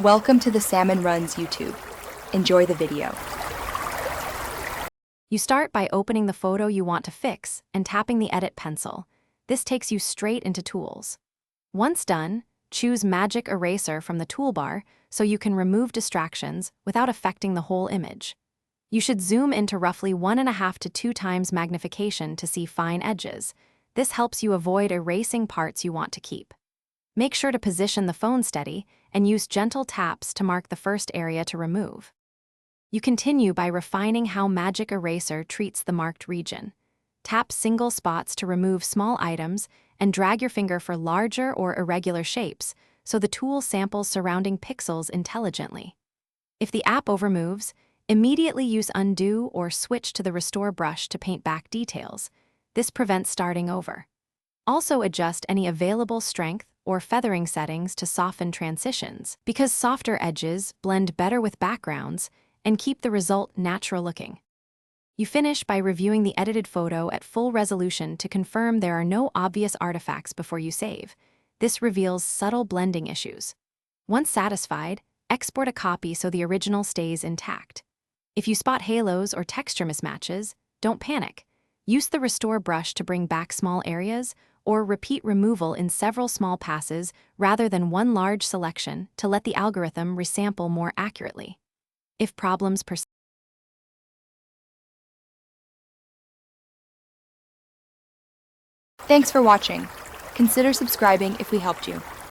Welcome to the Salmon Runs YouTube. Enjoy the video. You start by opening the photo you want to fix and tapping the Edit pencil. This takes you straight into Tools. Once done, choose Magic Eraser from the toolbar so you can remove distractions without affecting the whole image. You should zoom into roughly 1.5 to 2 times magnification to see fine edges. This helps you avoid erasing parts you want to keep. Make sure to position the phone steady and use gentle taps to mark the first area to remove. You continue by refining how Magic Eraser treats the marked region. Tap single spots to remove small items and drag your finger for larger or irregular shapes so the tool samples surrounding pixels intelligently. If the app overmoves, immediately use Undo or switch to the Restore brush to paint back details. This prevents starting over. Also adjust any available strength or feathering settings to soften transitions, because softer edges blend better with backgrounds and keep the result natural looking. You finish by reviewing the edited photo at full resolution to confirm there are no obvious artifacts before you save. This reveals subtle blending issues. Once satisfied, export a copy so the original stays intact. If you spot halos or texture mismatches, don't panic. Use the Restore brush to bring back small areas, or repeat removal in several small passes rather than one large selection to let the algorithm resample more accurately. If problems persist, Thanks for watching. Consider subscribing if we helped you.